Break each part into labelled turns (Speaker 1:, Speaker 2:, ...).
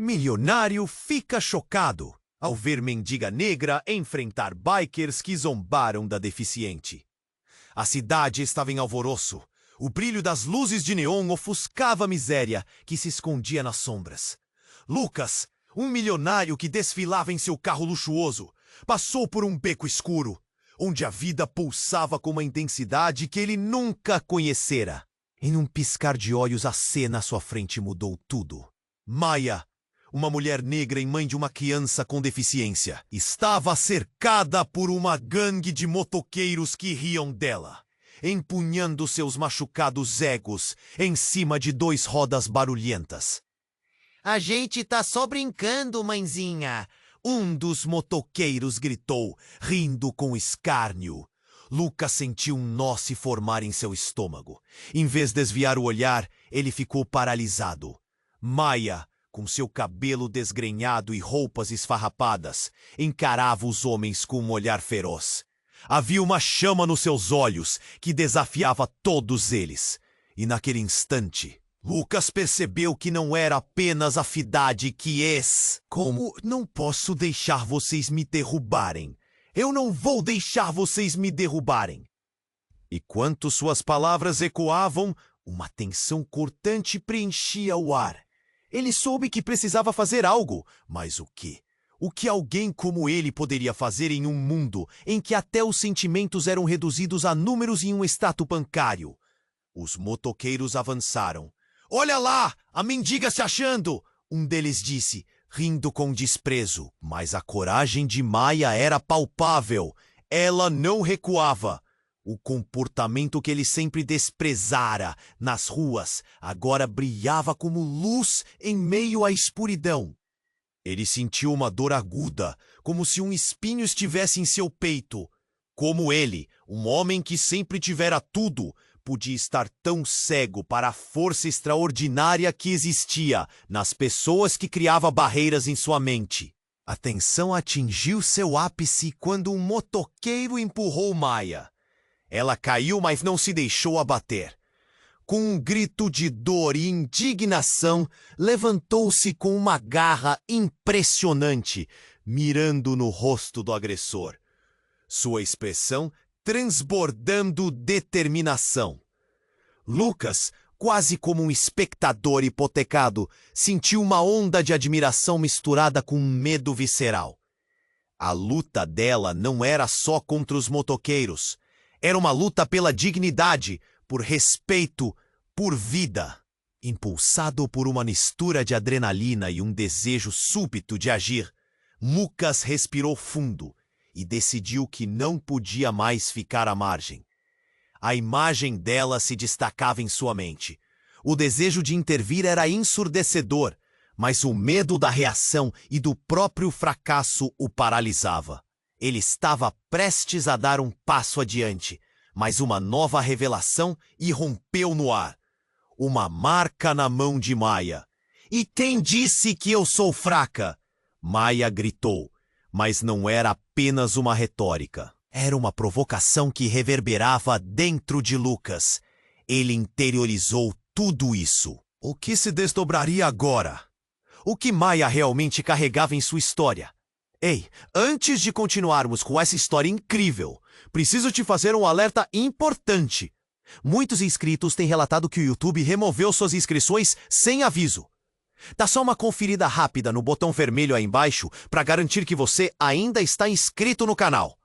Speaker 1: Milionário fica chocado ao ver mendiga negra enfrentar bikers que zombaram da deficiente. A cidade estava em alvoroço. O brilho das luzes de neon ofuscava a miséria que se escondia nas sombras. Lucas, um milionário que desfilava em seu carro luxuoso, passou por um beco escuro, onde a vida pulsava com uma intensidade que ele nunca conhecera. Em um piscar de olhos, a cena à sua frente mudou tudo. Maya, uma mulher negra e mãe de uma criança com deficiência, estava cercada por uma gangue de motoqueiros que riam dela, empunhando seus machucados egos em cima de 2 rodas barulhentas.
Speaker 2: A gente tá só brincando, mãezinha.
Speaker 1: Um dos motoqueiros gritou, rindo com escárnio. Lucas sentiu um nó se formar em seu estômago. Em vez de desviar o olhar, ele ficou paralisado. Maya, com seu cabelo desgrenhado e roupas esfarrapadas, encarava os homens com um olhar feroz. Havia uma chama nos seus olhos que desafiava todos eles. E naquele instante, Lucas percebeu que não era apenas a cidade que Como não posso deixar vocês me derrubarem? Eu não vou deixar vocês me derrubarem. E quanto suas palavras ecoavam, uma tensão cortante preenchia o ar. Ele soube que precisava fazer algo, mas o quê? O que alguém como ele poderia fazer em um mundo em que até os sentimentos eram reduzidos a números em um extrato bancário? Os motoqueiros avançaram. "Olha lá, a mendiga se achando!" um deles disse, rindo com desprezo. Mas a coragem de Maya era palpável. Ela não recuava. O comportamento que ele sempre desprezara nas ruas agora brilhava como luz em meio à escuridão. Ele sentiu uma dor aguda, como se um espinho estivesse em seu peito. Como ele, um homem que sempre tivera tudo, podia estar tão cego para a força extraordinária que existia nas pessoas que criava barreiras em sua mente. A tensão atingiu seu ápice quando um motoqueiro empurrou Maya. Ela caiu, mas não se deixou abater. Com um grito de dor e indignação, levantou-se com uma garra impressionante, mirando no rosto do agressor. Sua expressão transbordando determinação. Lucas, quase como um espectador hipotecado, sentiu uma onda de admiração misturada com um medo visceral. A luta dela não era só contra os motoqueiros. Era uma luta pela dignidade, por respeito, por vida. Impulsado por uma mistura de adrenalina e um desejo súbito de agir, Lucas respirou fundo e decidiu que não podia mais ficar à margem. A imagem dela se destacava em sua mente. O desejo de intervir era ensurdecedor, mas o medo da reação e do próprio fracasso o paralisava. Ele estava prestes a dar um passo adiante, mas uma nova revelação irrompeu no ar. Uma marca na mão de Maya. "E quem disse que eu sou fraca?" Maya gritou, mas não era apenas uma retórica. Era uma provocação que reverberava dentro de Lucas. Ele interiorizou tudo isso. O que se desdobraria agora? O que Maya realmente carregava em sua história? Ei, antes de continuarmos com essa história incrível, preciso te fazer um alerta importante. Muitos inscritos têm relatado que o YouTube removeu suas inscrições sem aviso. Dá só uma conferida rápida no botão vermelho aí embaixo para garantir que você ainda está inscrito no canal.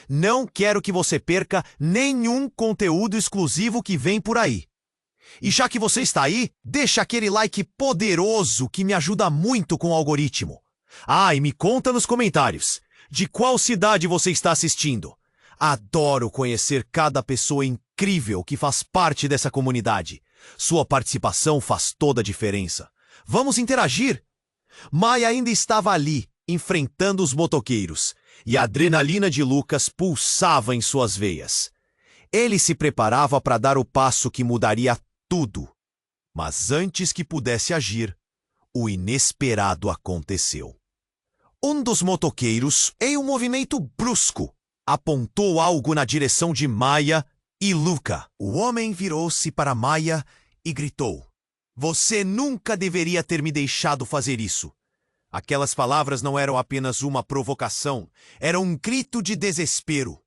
Speaker 1: Não quero que você perca nenhum conteúdo exclusivo que vem por aí. E já que você está aí, deixa aquele like poderoso que me ajuda muito com o algoritmo. Ah, e me conta nos comentários, de qual cidade você está assistindo? Adoro conhecer cada pessoa incrível que faz parte dessa comunidade. Sua participação faz toda a diferença. Vamos interagir? Maya ainda estava ali, enfrentando os motoqueiros, e a adrenalina de Lucas pulsava em suas veias. Ele se preparava para dar o passo que mudaria tudo. Mas antes que pudesse agir, o inesperado aconteceu. Um dos motoqueiros, em um movimento brusco, apontou algo na direção de Maya e Luca. O homem virou-se para Maya e gritou: "Você nunca deveria ter me deixado fazer isso. Aquelas palavras não eram apenas uma provocação, era um grito de desespero.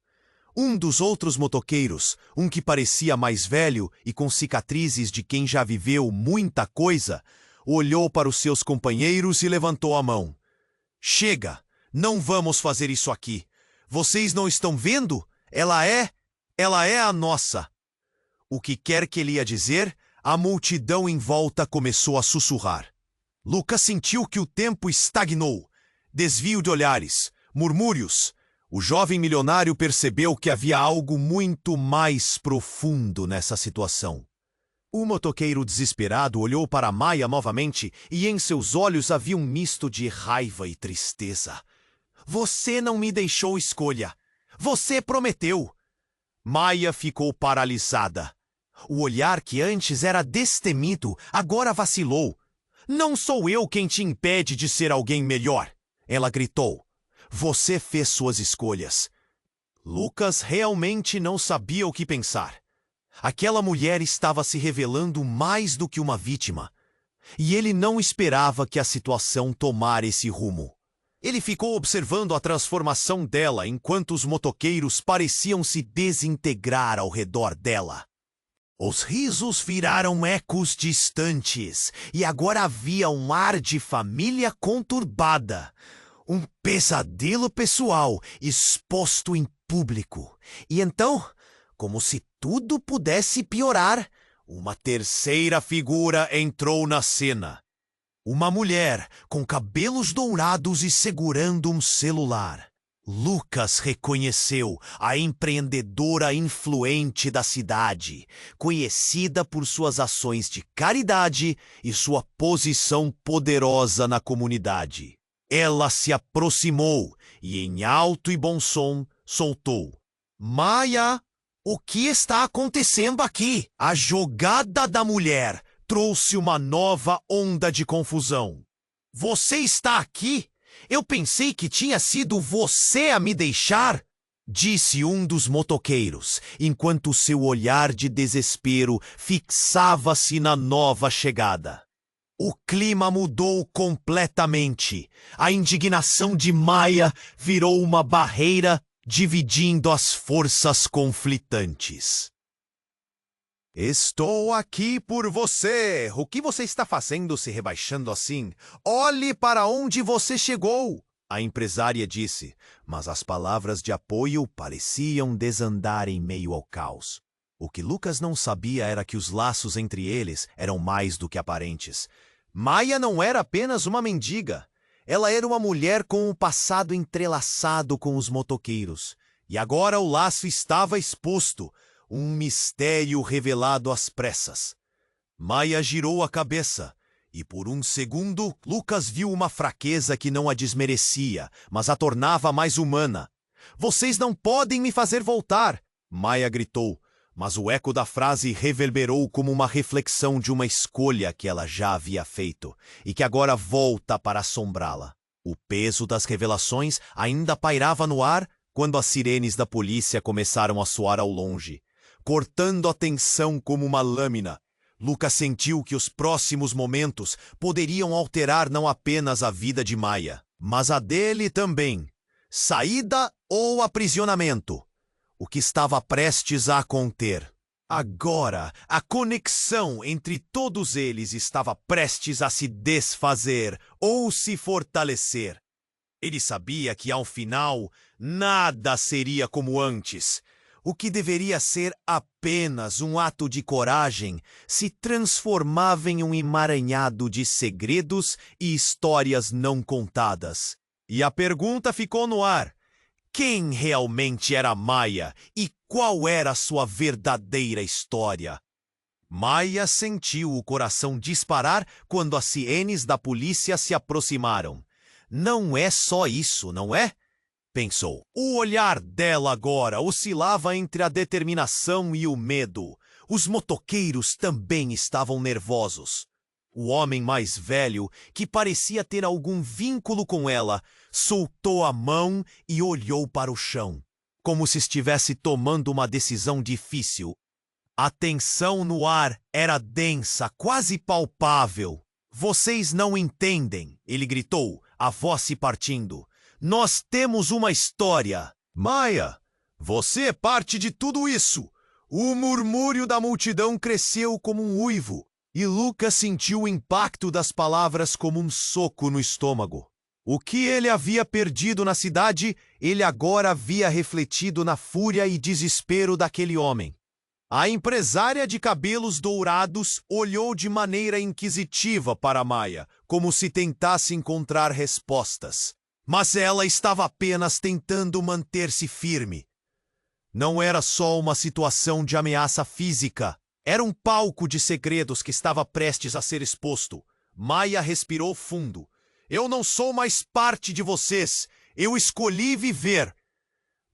Speaker 1: Um dos outros motoqueiros, um que parecia mais velho e com cicatrizes de quem já viveu muita coisa, olhou para os seus companheiros e levantou a mão. Chega! Não vamos fazer isso aqui. Vocês não estão vendo? Ela é a nossa. O que quer que ele ia dizer, a multidão em volta começou a sussurrar. Lucas sentiu que o tempo estagnou. Desvio de olhares, murmúrios. O jovem milionário percebeu que havia algo muito mais profundo nessa situação. O motoqueiro desesperado olhou para Maia novamente e em seus olhos havia um misto de raiva e tristeza. Você não me deixou escolha. Você prometeu. Maia ficou paralisada. O olhar que antes era destemido, agora vacilou. Não sou eu quem te impede de ser alguém melhor. Ela gritou. Você fez suas escolhas. Lucas realmente não sabia o que pensar. Aquela mulher estava se revelando mais do que uma vítima. E ele não esperava que a situação tomara esse rumo. Ele ficou observando a transformação dela enquanto os motoqueiros pareciam se desintegrar ao redor dela. Os risos viraram ecos distantes e agora havia um ar de família conturbada. Um pesadelo pessoal exposto em público. E então, como se tudo pudesse piorar, uma terceira figura entrou na cena. Uma mulher com cabelos dourados e segurando um celular. Lucas reconheceu a empreendedora influente da cidade, conhecida por suas ações de caridade e sua posição poderosa na comunidade. Ela se aproximou e, em alto e bom som, soltou. Maia, o que está acontecendo aqui? A jogada da mulher trouxe uma nova onda de confusão. Você está aqui? Eu pensei que tinha sido você a me deixar, disse um dos motoqueiros, enquanto seu olhar de desespero fixava-se na nova chegada. O clima mudou completamente. A indignação de Maia virou uma barreira dividindo as forças conflitantes. Estou aqui por você. O que você está fazendo se rebaixando assim? Olhe para onde você chegou, a empresária disse, mas as palavras de apoio pareciam desandar em meio ao caos. O que Lucas não sabia era que os laços entre eles eram mais do que aparentes. Maia não era apenas uma mendiga. Ela era uma mulher com um passado entrelaçado com os motoqueiros. E agora o laço estava exposto. Um mistério revelado às pressas. Maia girou a cabeça, e por um segundo Lucas viu uma fraqueza que não a desmerecia, mas a tornava mais humana. Vocês não podem me fazer voltar, Maia gritou, mas o eco da frase reverberou como uma reflexão de uma escolha que ela já havia feito, e que agora volta para assombrá-la. O peso das revelações ainda pairava no ar quando as sirenes da polícia começaram a soar ao longe. Cortando a tensão como uma lâmina, Lucas sentiu que os próximos momentos poderiam alterar não apenas a vida de Maia, mas a dele também. Saída ou aprisionamento. O que estava prestes a acontecer. Agora, a conexão entre todos eles estava prestes a se desfazer ou se fortalecer. Ele sabia que, ao final, nada seria como antes. O que deveria ser apenas um ato de coragem se transformava em um emaranhado de segredos e histórias não contadas. E a pergunta ficou no ar. Quem realmente era Maia e qual era sua verdadeira história? Maia sentiu o coração disparar quando as sirenes da polícia se aproximaram. Não é só isso, não é? Pensou. O olhar dela agora oscilava entre a determinação e o medo. Os motoqueiros também estavam nervosos. O homem mais velho, que parecia ter algum vínculo com ela, soltou a mão e olhou para o chão, como se estivesse tomando uma decisão difícil. A tensão no ar era densa, quase palpável. Vocês não entendem, ele gritou, a voz se partindo. Nós temos uma história. Maia, você é parte de tudo isso. O murmúrio da multidão cresceu como um uivo, e Lucas sentiu o impacto das palavras como um soco no estômago. O que ele havia perdido na cidade, ele agora havia refletido na fúria e desespero daquele homem. A empresária de cabelos dourados olhou de maneira inquisitiva para Maia, como se tentasse encontrar respostas. Mas ela estava apenas tentando manter-se firme. Não era só uma situação de ameaça física. Era um palco de segredos que estava prestes a ser exposto. Maia respirou fundo. Eu não sou mais parte de vocês. Eu escolhi viver.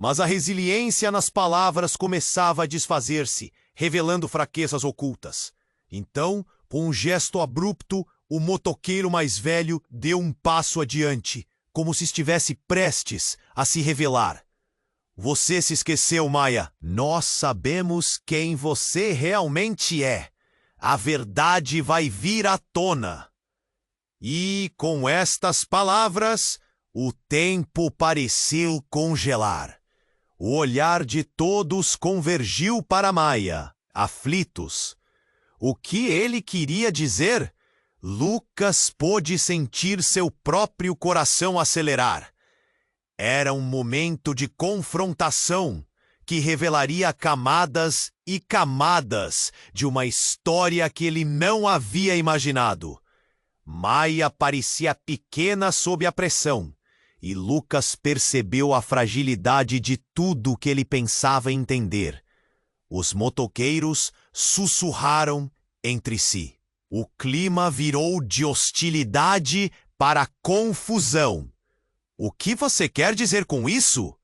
Speaker 1: Mas a resiliência nas palavras começava a desfazer-se, revelando fraquezas ocultas. Então, com um gesto abrupto, o motoqueiro mais velho deu um passo adiante, como se estivesse prestes a se revelar. Você se esqueceu, Maia. Nós sabemos quem você realmente é. A verdade vai vir à tona. E, com estas palavras, o tempo pareceu congelar. O olhar de todos convergiu para Maia, aflitos. O que ele queria dizer? Lucas pôde sentir seu próprio coração acelerar. Era um momento de confrontação que revelaria camadas e camadas de uma história que ele não havia imaginado. Maia parecia pequena sob a pressão, e Lucas percebeu a fragilidade de tudo que ele pensava entender. Os motoqueiros sussurraram entre si. O clima virou de hostilidade para confusão. O que você quer dizer com isso?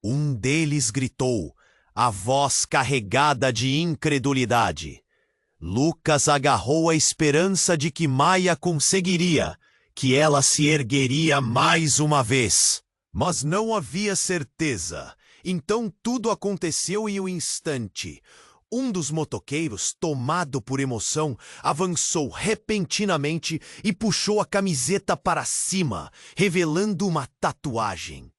Speaker 1: Um deles gritou, a voz carregada de incredulidade. Lucas agarrou a esperança de que Maia conseguiria, que ela se ergueria mais uma vez. Mas não havia certeza. Então tudo aconteceu em um instante. Um dos motoqueiros, tomado por emoção, avançou repentinamente e puxou a camiseta para cima, revelando uma tatuagem.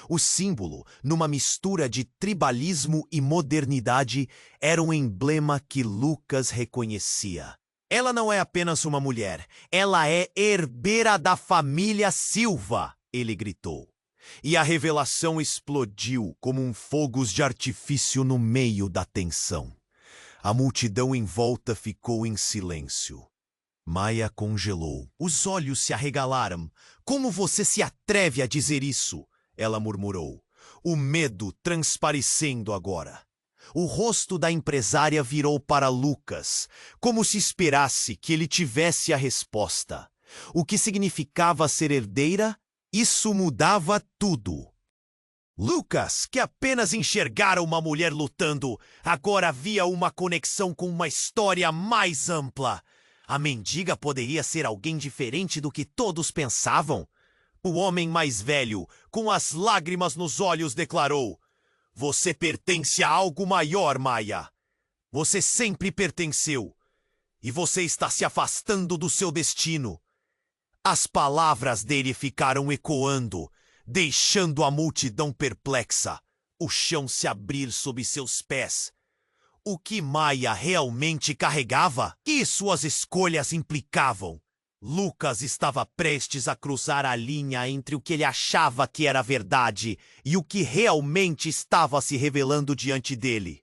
Speaker 1: O símbolo, numa mistura de tribalismo e modernidade, era um emblema que Lucas reconhecia. Ela não é apenas uma mulher, ela é herdeira da família Silva, ele gritou. E a revelação explodiu como um fogos de artifício no meio da tensão. A multidão em volta ficou em silêncio. Maia congelou. Os olhos se arregalaram. Como você se atreve a dizer isso? Ela murmurou, o medo transparecendo agora. O rosto da empresária virou para Lucas, como se esperasse que ele tivesse a resposta. O que significava ser herdeira? Isso mudava tudo. Lucas, que apenas enxergara uma mulher lutando, agora via uma conexão com uma história mais ampla. A mendiga poderia ser alguém diferente do que todos pensavam? O homem mais velho, com as lágrimas nos olhos, declarou: você pertence a algo maior, Maia. Você sempre pertenceu. E você está se afastando do seu destino. As palavras dele ficaram ecoando, deixando a multidão perplexa, o chão se abrir sob seus pés. O que Maia realmente carregava? Que suas escolhas implicavam? Lucas estava prestes a cruzar a linha entre o que ele achava que era verdade e o que realmente estava se revelando diante dele.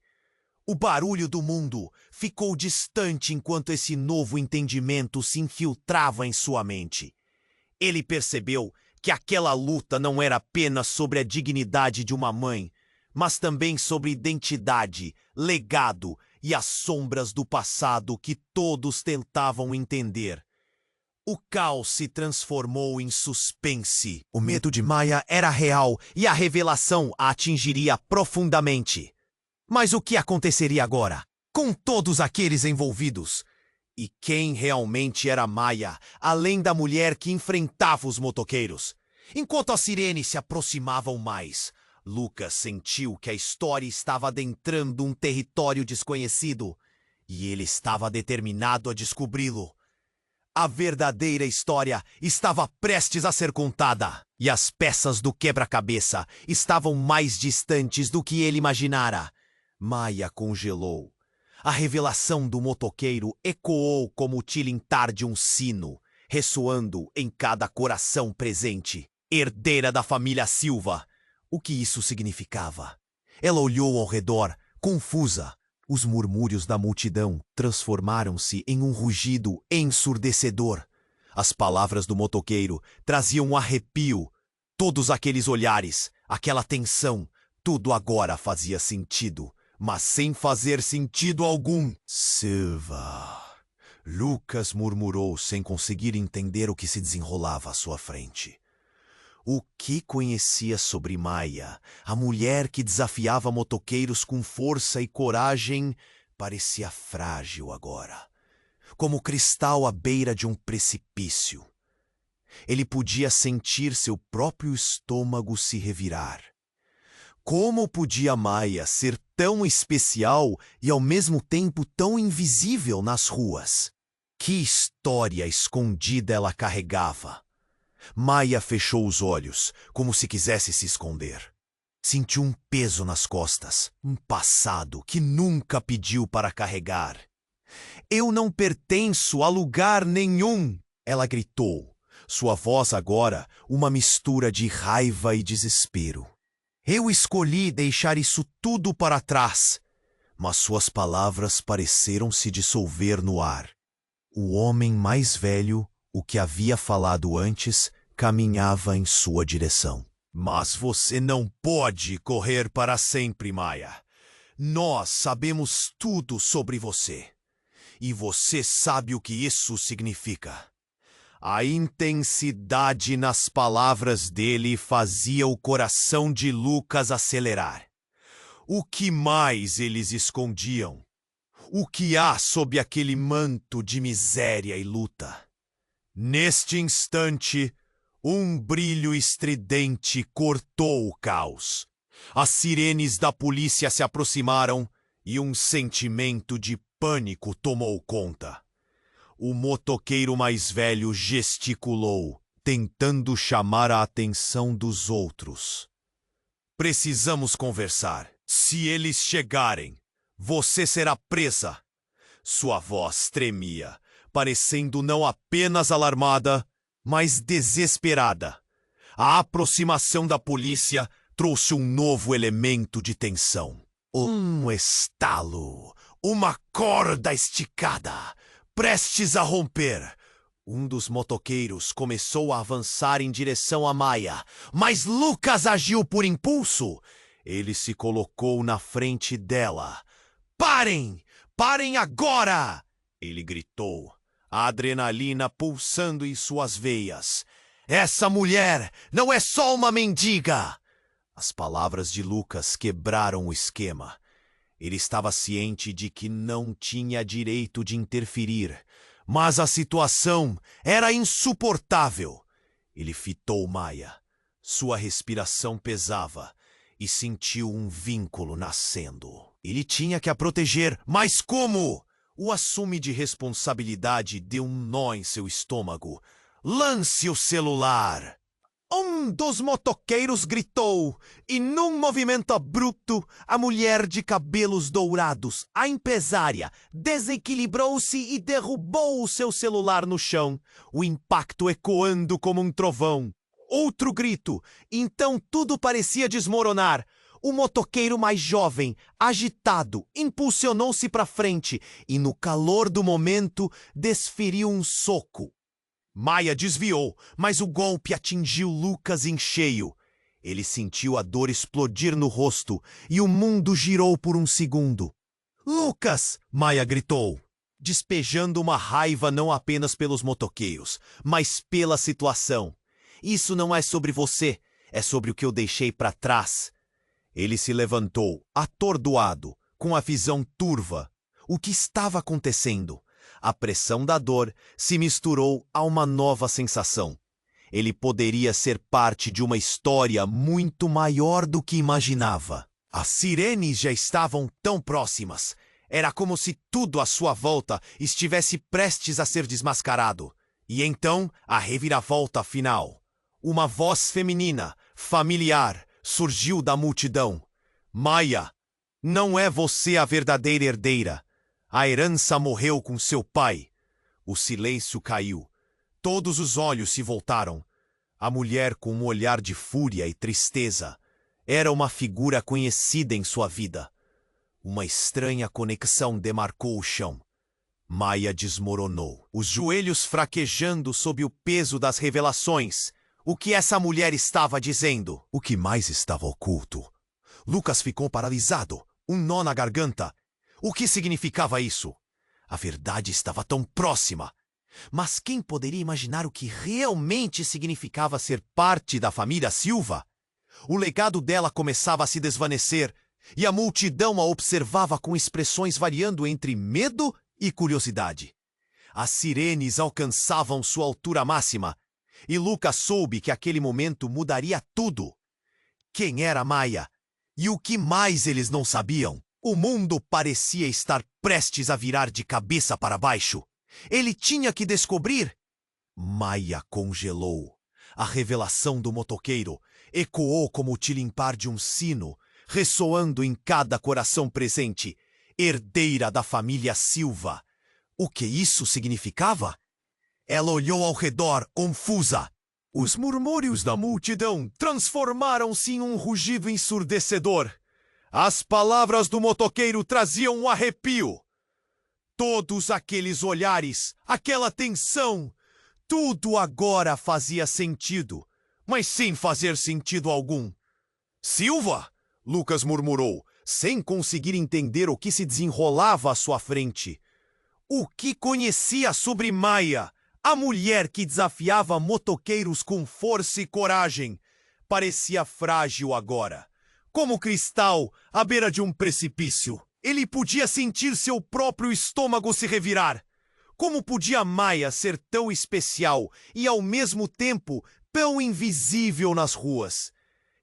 Speaker 1: O barulho do mundo ficou distante enquanto esse novo entendimento se infiltrava em sua mente. Ele percebeu que aquela luta não era apenas sobre a dignidade de uma mãe, mas também sobre identidade, legado e as sombras do passado que todos tentavam entender. O caos se transformou em suspense. O medo de Maia era real e a revelação a atingiria profundamente. Mas o que aconteceria agora, com todos aqueles envolvidos? E quem realmente era Maia, além da mulher que enfrentava os motoqueiros? Enquanto as sirenes se aproximavam mais, Lucas sentiu que a história estava adentrando um território desconhecido, e ele estava determinado a descobri-lo. A verdadeira história estava prestes a ser contada, e as peças do quebra-cabeça estavam mais distantes do que ele imaginara. Maia congelou. A revelação do motoqueiro ecoou como o tilintar de um sino, ressoando em cada coração presente. Herdeira da família Silva. O que isso significava? Ela olhou ao redor, confusa. Os murmúrios da multidão transformaram-se em um rugido ensurdecedor. As palavras do motoqueiro traziam um arrepio. Todos aqueles olhares, aquela tensão, tudo agora fazia sentido, mas sem fazer sentido algum. Silva. Lucas murmurou sem conseguir entender o que se desenrolava à sua frente. O que conhecia sobre Maia, a mulher que desafiava motoqueiros com força e coragem, parecia frágil agora, como cristal à beira de um precipício. Ele podia sentir seu próprio estômago se revirar. Como podia Maia ser tão especial e ao mesmo tempo tão invisível nas ruas? Que história escondida ela carregava? Maia fechou os olhos, como se quisesse se esconder. Sentiu um peso nas costas, um passado que nunca pediu para carregar. Eu não pertenço a lugar nenhum, ela gritou, sua voz agora uma mistura de raiva e desespero. Eu escolhi deixar isso tudo para trás, mas suas palavras pareceram se dissolver no ar. O homem mais velho, o que havia falado antes, caminhava em sua direção. Mas você não pode correr para sempre, Maia. Nós sabemos tudo sobre você. E você sabe o que isso significa. A intensidade nas palavras dele fazia o coração de Lucas acelerar. O que mais eles escondiam? O que há sob aquele manto de miséria e luta? Neste instante, um brilho estridente cortou o caos. As sirenes da polícia se aproximaram e um sentimento de pânico tomou conta. O motoqueiro mais velho gesticulou, tentando chamar a atenção dos outros. Precisamos conversar. Se eles chegarem, você será presa. Sua voz tremia, parecendo não apenas alarmada, mas desesperada. A aproximação da polícia trouxe um novo elemento de tensão. Um estalo, uma corda esticada, prestes a romper. Um dos motoqueiros começou a avançar em direção a Maia, mas Lucas agiu por impulso. Ele se colocou na frente dela. Parem! Parem agora! Ele gritou, a adrenalina pulsando em suas veias. Essa mulher não é só uma mendiga! As palavras de Lucas quebraram o esquema. Ele estava ciente de que não tinha direito de interferir, mas a situação era insuportável. Ele fitou Maia. Sua respiração pesava e sentiu um vínculo nascendo. Ele tinha que a proteger, mas como? O assume de responsabilidade deu um nó em seu estômago. Lance o celular! Um dos motoqueiros gritou, e num movimento abrupto, a mulher de cabelos dourados, a empresária, desequilibrou-se e derrubou o seu celular no chão, o impacto ecoando como um trovão. Outro grito, então tudo parecia desmoronar. O motoqueiro mais jovem, agitado, impulsionou-se para frente e, no calor do momento, desferiu um soco. Maia desviou, mas o golpe atingiu Lucas em cheio. Ele sentiu a dor explodir no rosto e o mundo girou por um segundo. Lucas! Maia gritou, despejando uma raiva não apenas pelos motoqueiros, mas pela situação. Isso não é sobre você, é sobre o que eu deixei para trás. Ele se levantou, atordoado, com a visão turva. O que estava acontecendo? A pressão da dor se misturou a uma nova sensação. Ele poderia ser parte de uma história muito maior do que imaginava. As sirenes já estavam tão próximas. Era como se tudo à sua volta estivesse prestes a ser desmascarado. E então, a reviravolta final. Uma voz feminina, familiar, surgiu da multidão. Maia, não é você a verdadeira herdeira. A herança morreu com seu pai. O silêncio caiu. Todos os olhos se voltaram. A mulher, com um olhar de fúria e tristeza, era uma figura conhecida em sua vida. Uma estranha conexão demarcou o chão. Maia desmoronou, os joelhos fraquejando sob o peso das revelações. O que essa mulher estava dizendo? O que mais estava oculto? Lucas ficou paralisado, um nó na garganta. O que significava isso? A verdade estava tão próxima. Mas quem poderia imaginar o que realmente significava ser parte da família Silva? O legado dela começava a se desvanecer, e a multidão a observava com expressões variando entre medo e curiosidade. As sirenes alcançavam sua altura máxima, e Lucas soube que aquele momento mudaria tudo. Quem era Maia? E o que mais eles não sabiam? O mundo parecia estar prestes a virar de cabeça para baixo. Ele tinha que descobrir. Maia congelou. A revelação do motoqueiro ecoou como o tilimpar de um sino, ressoando em cada coração presente. Herdeira da família Silva. O que isso significava? Ela olhou ao redor, confusa. Os murmúrios da multidão transformaram-se em um rugido ensurdecedor. As palavras do motoqueiro traziam um arrepio. Todos aqueles olhares, aquela tensão, tudo agora fazia sentido, mas sem fazer sentido algum. Silva? Lucas murmurou, sem conseguir entender o que se desenrolava à sua frente. O que conhecia sobre Maia, a mulher que desafiava motoqueiros com força e coragem, parecia frágil agora, como cristal à beira de um precipício. Ele podia sentir seu próprio estômago se revirar. Como podia Maia ser tão especial e, ao mesmo tempo, tão invisível nas ruas?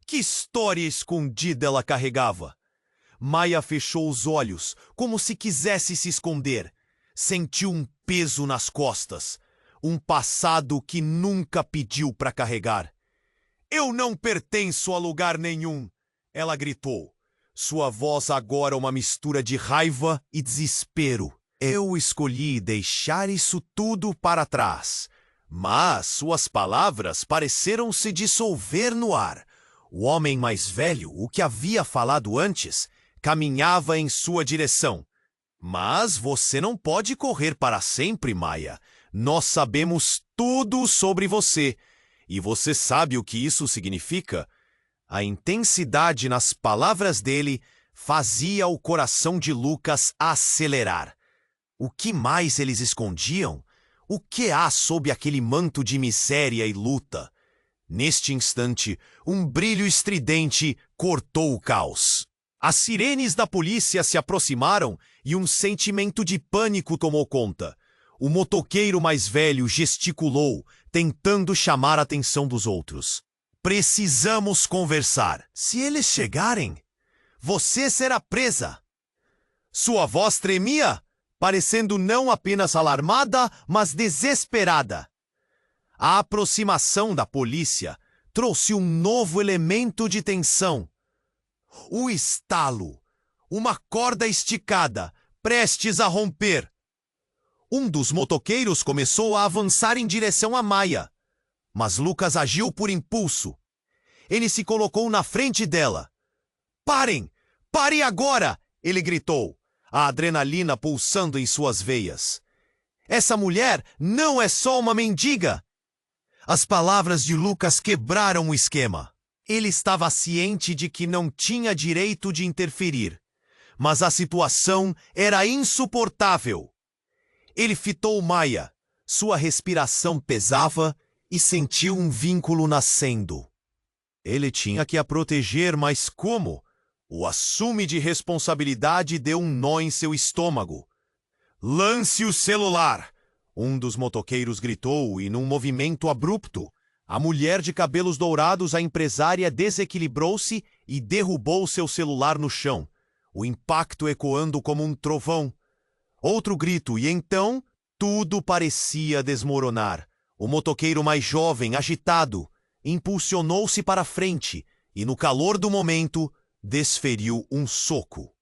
Speaker 1: Que história escondida ela carregava? Maia fechou os olhos, como se quisesse se esconder. Sentiu um peso nas costas, um passado que nunca pediu para carregar. Eu não pertenço a lugar nenhum, ela gritou. Sua voz agora uma mistura de raiva e desespero. Eu escolhi deixar isso tudo para trás. Mas suas palavras pareceram se dissolver no ar. O homem mais velho, o que havia falado antes, caminhava em sua direção. Mas você não pode correr para sempre, Maia. Nós sabemos tudo sobre você. E você sabe o que isso significa? A intensidade nas palavras dele fazia o coração de Lucas acelerar. O que mais eles escondiam? O que há sob aquele manto de miséria e luta? Neste instante, um brilho estridente cortou o caos. As sirenes da polícia se aproximaram e um sentimento de pânico tomou conta. O motoqueiro mais velho gesticulou, tentando chamar a atenção dos outros. Precisamos conversar. Se eles chegarem, você será presa. Sua voz tremia, parecendo não apenas alarmada, mas desesperada. A aproximação da polícia trouxe um novo elemento de tensão. O estalo, uma corda esticada, prestes a romper. Um dos motoqueiros começou a avançar em direção a Maia. Mas Lucas agiu por impulso. Ele se colocou na frente dela. Parem! Parem agora! Ele gritou, a adrenalina pulsando em suas veias. Essa mulher não é só uma mendiga! As palavras de Lucas quebraram o esquema. Ele estava ciente de que não tinha direito de interferir. Mas a situação era insuportável. Ele fitou Maia. Sua respiração pesava e sentiu um vínculo nascendo. Ele tinha que a proteger, mas como? O assume de responsabilidade deu um nó em seu estômago. Lance o celular! Um dos motoqueiros gritou e, num movimento abrupto, a mulher de cabelos dourados, a empresária, desequilibrou-se e derrubou seu celular no chão, o impacto ecoando como um trovão. Outro grito e então tudo parecia desmoronar. O motoqueiro mais jovem, agitado, impulsionou-se para frente e, no calor do momento, desferiu um soco.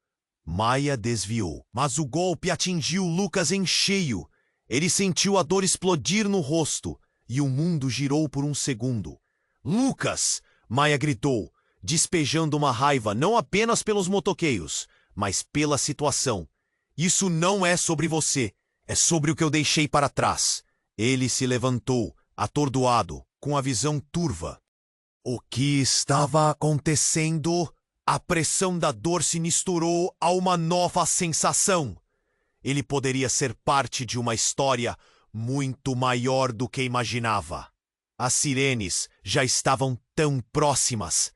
Speaker 1: Maia desviou, mas o golpe atingiu Lucas em cheio. Ele sentiu a dor explodir no rosto e o mundo girou por um segundo. Lucas! Maia gritou, despejando uma raiva não apenas pelos motoqueiros, mas pela situação. Isso não é sobre você, é sobre o que eu deixei para trás. Ele se levantou, atordoado, com a visão turva. O que estava acontecendo? A pressão da dor se misturou a uma nova sensação. Ele poderia ser parte de uma história muito maior do que imaginava. As sirenes já estavam tão próximas.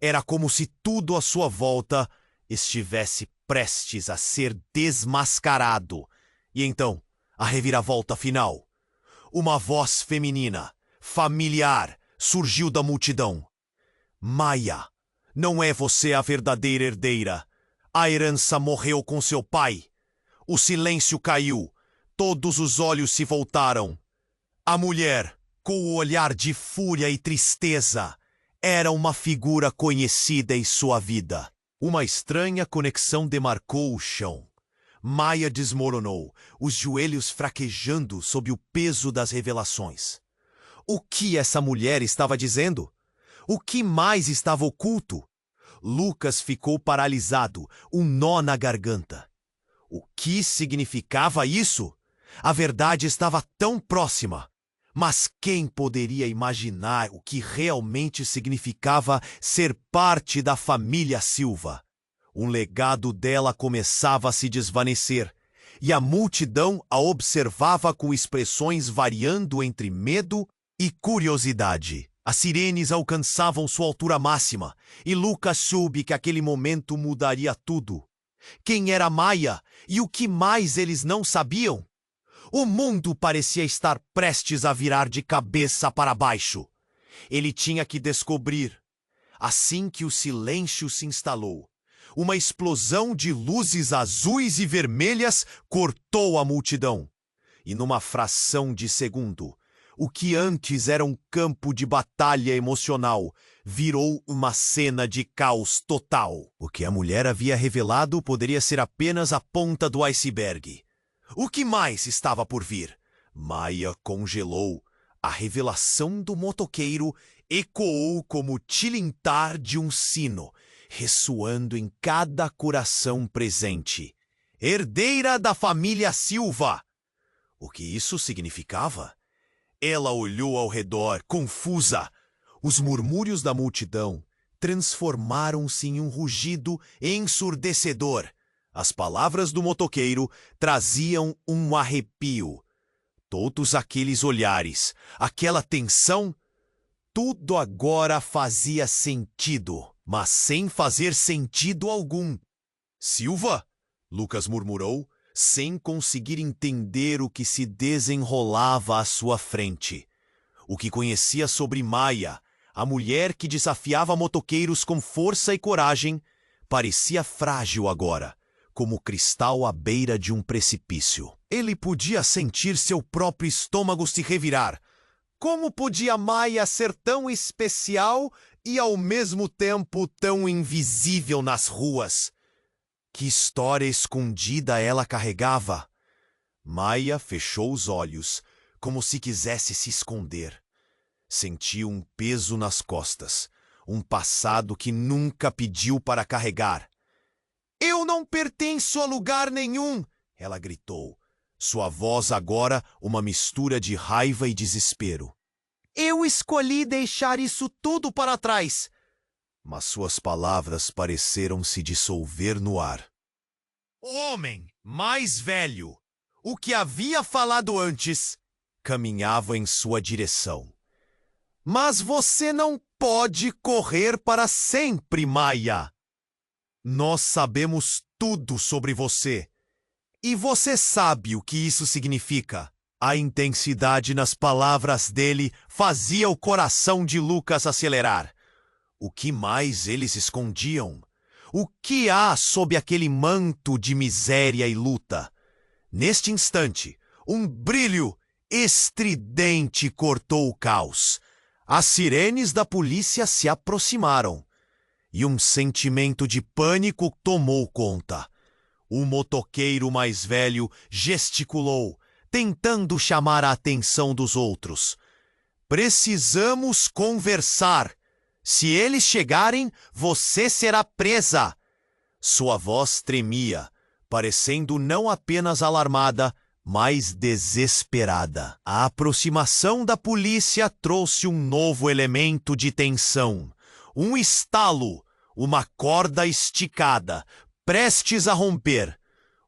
Speaker 1: Era como se tudo à sua volta estivesse prestes a ser desmascarado. E então, a reviravolta final. Uma voz feminina, familiar, surgiu da multidão. Maia, não é você a verdadeira herdeira. A herança morreu com seu pai. O silêncio caiu. Todos os olhos se voltaram. A mulher, com o olhar de fúria e tristeza, era uma figura conhecida em sua vida. Uma estranha conexão demarcou o chão. Maia desmoronou, os joelhos fraquejando sob o peso das revelações. O que essa mulher estava dizendo? O que mais estava oculto? Lucas ficou paralisado, um nó na garganta. O que significava isso? A verdade estava tão próxima. Mas quem poderia imaginar o que realmente significava ser parte da família Silva? Um legado dela começava a se desvanecer, e a multidão a observava com expressões variando entre medo e curiosidade. As sirenes alcançavam sua altura máxima, e Lucas soube que aquele momento mudaria tudo. Quem era Maia e o que mais eles não sabiam? O mundo parecia estar prestes a virar de cabeça para baixo. Ele tinha que descobrir. Assim que o silêncio se instalou, uma explosão de luzes azuis e vermelhas cortou a multidão. E numa fração de segundo, o que antes era um campo de batalha emocional virou uma cena de caos total. O que a mulher havia revelado poderia ser apenas a ponta do iceberg. O que mais estava por vir? Maia congelou. A revelação do motoqueiro ecoou como o tilintar de um sino, ressoando em cada coração presente. Herdeira da família Silva! O que isso significava? Ela olhou ao redor, confusa. Os murmúrios da multidão transformaram-se em um rugido ensurdecedor. As palavras do motoqueiro traziam um arrepio. Todos aqueles olhares, aquela tensão, tudo agora fazia sentido, mas sem fazer sentido algum. Silva? Lucas murmurou, sem conseguir entender o que se desenrolava à sua frente. O que conhecia sobre Maia, a mulher que desafiava motoqueiros com força e coragem, parecia frágil agora, como cristal à beira de um precipício. Ele podia sentir seu próprio estômago se revirar. Como podia Maia ser tão especial e ao mesmo tempo tão invisível nas ruas? Que história escondida ela carregava? Maia fechou os olhos, como se quisesse se esconder. Sentiu um peso nas costas, um passado que nunca pediu para carregar. Eu não pertenço a lugar nenhum, ela gritou, sua voz agora uma mistura de raiva e desespero. Eu escolhi deixar isso tudo para trás. Mas suas palavras pareceram se dissolver no ar. Homem mais velho, o que havia falado antes, caminhava em sua direção. Mas você não pode correr para sempre, Maia. Nós sabemos tudo sobre você. E você sabe o que isso significa. A intensidade nas palavras dele fazia o coração de Lucas acelerar. O que mais eles escondiam? O que há sob aquele manto de miséria e luta? Neste instante, um brilho estridente cortou o caos. As sirenes da polícia se aproximaram e um sentimento de pânico tomou conta. O motoqueiro mais velho gesticulou, tentando chamar a atenção dos outros. Precisamos conversar. Se eles chegarem, você será presa. Sua voz tremia, parecendo não apenas alarmada, mas desesperada. A aproximação da polícia trouxe um novo elemento de tensão. Um estalo, uma corda esticada, prestes a romper.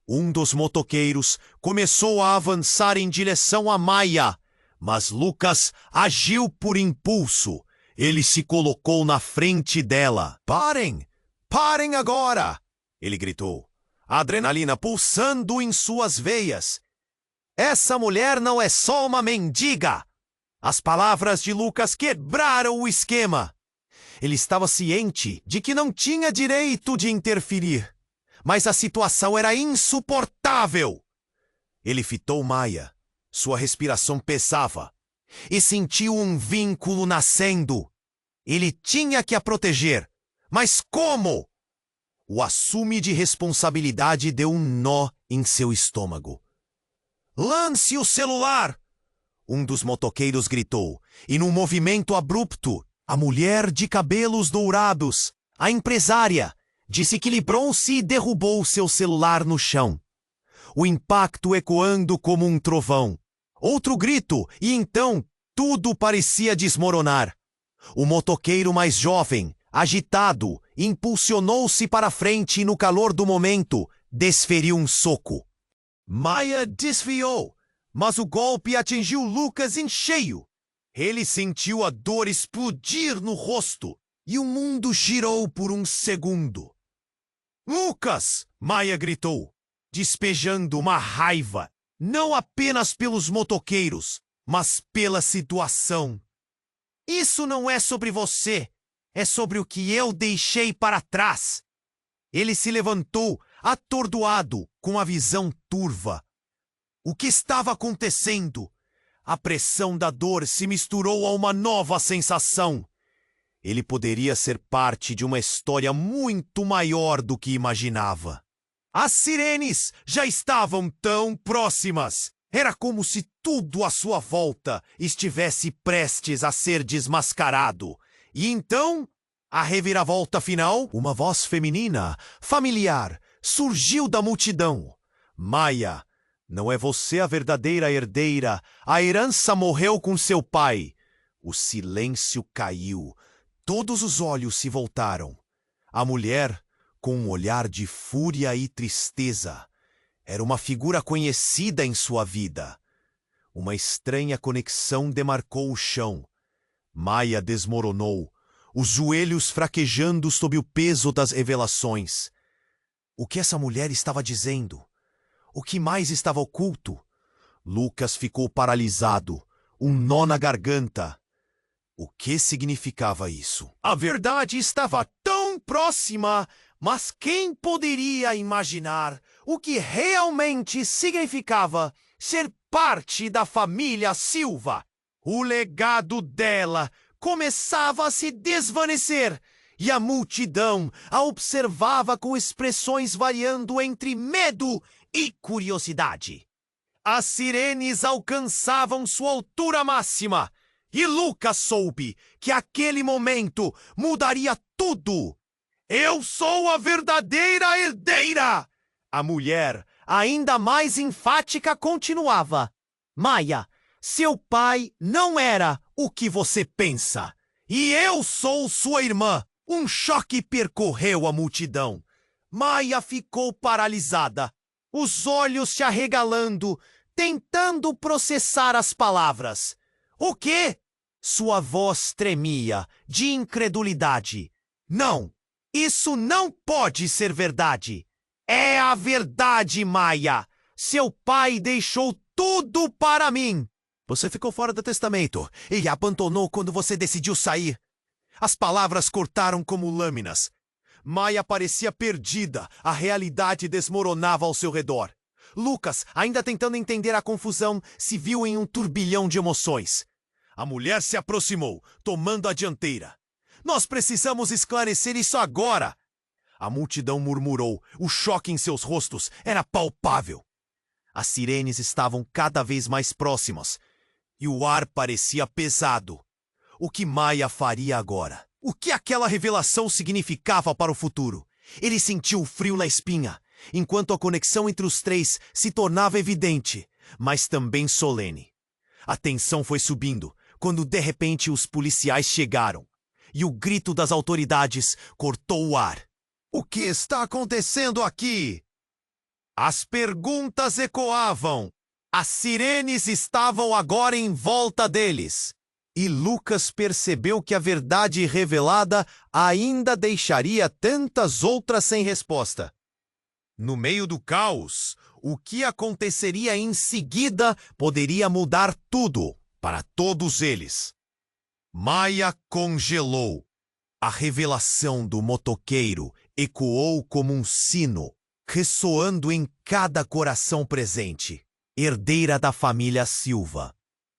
Speaker 1: Um dos motoqueiros começou a avançar em direção a Maia, mas Lucas agiu por impulso. Ele se colocou na frente dela. Parem! Parem agora! Ele gritou, a adrenalina pulsando em suas veias. Essa mulher não é só uma mendiga! As palavras de Lucas quebraram o esquema. Ele estava ciente de que não tinha direito de interferir, mas a situação era insuportável. Ele fitou Maia. Sua respiração pesava e sentiu um vínculo nascendo. Ele tinha que a proteger, mas como? O assume de responsabilidade deu um nó em seu estômago. Lance o celular! Um dos motoqueiros gritou, e num movimento abrupto, a mulher de cabelos dourados, a empresária, desequilibrou-se e derrubou seu celular no chão. O impacto ecoando como um trovão. Outro grito, e então tudo parecia desmoronar. O motoqueiro mais jovem, agitado, impulsionou-se para frente e no calor do momento, desferiu um soco. Maia desviou, mas o golpe atingiu Lucas em cheio. Ele sentiu a dor explodir no rosto e o mundo girou por um segundo. Lucas! Maia gritou, despejando uma raiva, não apenas pelos motoqueiros, mas pela situação. Isso não é sobre você, é sobre o que eu deixei para trás. Ele se levantou, atordoado, com a visão turva. O que estava acontecendo? A pressão da dor se misturou a uma nova sensação. Ele poderia ser parte de uma história muito maior do que imaginava. As sirenes já estavam tão próximas. Era como se tudo à sua volta estivesse prestes a ser desmascarado. E então, a reviravolta final, uma voz feminina, familiar, surgiu da multidão. Maia, não é você a verdadeira herdeira. A herança morreu com seu pai. O silêncio caiu. Todos os olhos se voltaram. A mulher, com um olhar de fúria e tristeza, era uma figura conhecida em sua vida. Uma estranha conexão demarcou o chão. Maia desmoronou, os joelhos fraquejando sob o peso das revelações. O que essa mulher estava dizendo? O que mais estava oculto? Lucas ficou paralisado, um nó na garganta. O que significava isso? A verdade estava tão próxima, mas quem poderia imaginar o que realmente significava ser parte da família Silva? O legado dela começava a se desvanecer e a multidão a observava com expressões variando entre medo e curiosidade. As sirenes alcançavam sua altura máxima e Lucas soube que aquele momento mudaria tudo. Eu sou a verdadeira herdeira! A mulher, ainda mais enfática, continuava. Maia, seu pai não era o que você pensa. E eu sou sua irmã. Um choque percorreu a multidão. Maia ficou paralisada, os olhos se arregalando, tentando processar as palavras. O quê? Sua voz tremia de incredulidade. Não, isso não pode ser verdade. É a verdade, Maia. Seu pai deixou tudo para mim. Você ficou fora do testamento e abandonou quando você decidiu sair. As palavras cortaram como lâminas. Maia parecia perdida, a realidade desmoronava ao seu redor. Lucas, ainda tentando entender a confusão, se viu em um turbilhão de emoções. A mulher se aproximou, tomando a dianteira. Nós precisamos esclarecer isso agora! A multidão murmurou, o choque em seus rostos era palpável. As sirenes estavam cada vez mais próximas, e o ar parecia pesado. O que Maia faria agora? O que aquela revelação significava para o futuro? Ele sentiu o frio na espinha, enquanto a conexão entre os três se tornava evidente, mas também solene. A tensão foi subindo, quando de repente os policiais chegaram, e o grito das autoridades cortou o ar. O que está acontecendo aqui? As perguntas ecoavam. As sirenes estavam agora em volta deles. E Lucas percebeu que a verdade revelada ainda deixaria tantas outras sem resposta. No meio do caos, o que aconteceria em seguida poderia mudar tudo para todos eles. Maia congelou. A revelação do motoqueiro ecoou como um sino, ressoando em cada coração presente. Herdeira da família Silva.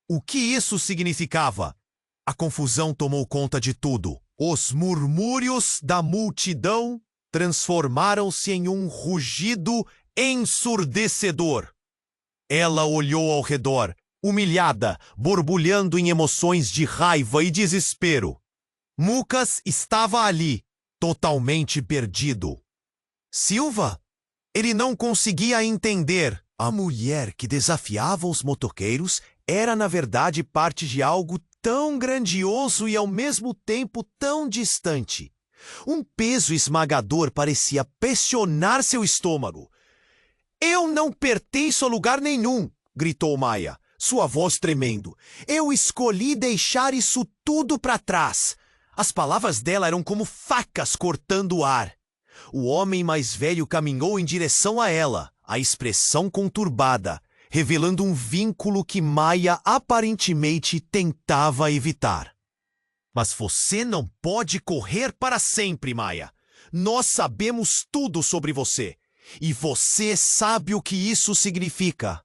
Speaker 1: O que isso significava? A confusão tomou conta de tudo. Os murmúrios da multidão transformaram-se em um rugido ensurdecedor. Ela olhou ao redor, humilhada, borbulhando em emoções de raiva e desespero. Lucas estava ali, totalmente perdido. Silva? Ele não conseguia entender. A mulher que desafiava os motoqueiros era, na verdade, parte de algo tão grandioso e, ao mesmo tempo, tão distante. Um peso esmagador parecia pressionar seu estômago. Eu não pertenço a lugar nenhum, gritou Maia, sua voz tremendo. Eu escolhi deixar isso tudo para trás. As palavras dela eram como facas cortando o ar. O homem mais velho caminhou em direção a ela, a expressão conturbada, revelando um vínculo que Maia aparentemente tentava evitar. Mas você não pode correr para sempre, Maia. Nós sabemos tudo sobre você. E você sabe o que isso significa.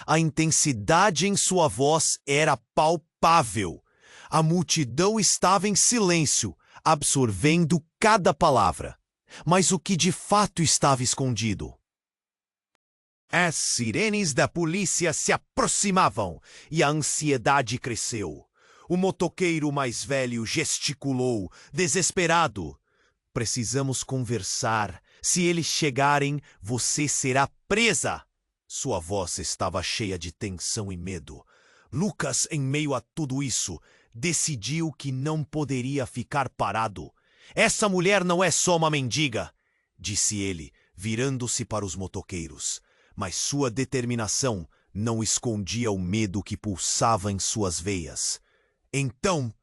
Speaker 1: A intensidade em sua voz era palpável. A multidão estava em silêncio, absorvendo cada palavra. Mas o que de fato estava escondido? As sirenes da polícia se aproximavam e a ansiedade cresceu. O motoqueiro mais velho gesticulou, desesperado. Precisamos conversar. Se eles chegarem, você será presa. Sua voz estava cheia de tensão e medo. Lucas, em meio a tudo isso, decidiu que não poderia ficar parado. Essa mulher não é só uma mendiga, disse ele, virando-se para os motoqueiros. Mas sua determinação não escondia o medo que pulsava em suas veias. Então,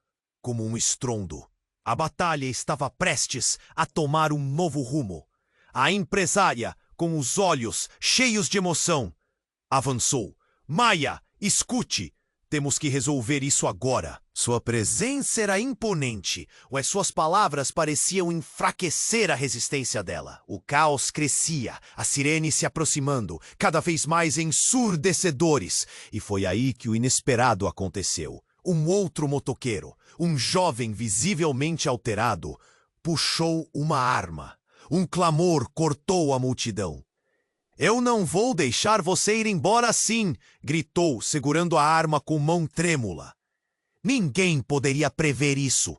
Speaker 1: como um estrondo, a batalha estava prestes a tomar um novo rumo. A empresária, com os olhos cheios de emoção, avançou. Maia, escute! Temos que resolver isso agora. Sua presença era imponente, mas suas palavras pareciam enfraquecer a resistência dela. O caos crescia, as sirenes se aproximando, cada vez mais ensurdecedores. E foi aí que o inesperado aconteceu. Um outro motoqueiro, um jovem visivelmente alterado, puxou uma arma. Um clamor cortou a multidão. Eu não vou deixar você ir embora assim, gritou, segurando a arma com mão trêmula. Ninguém poderia prever isso.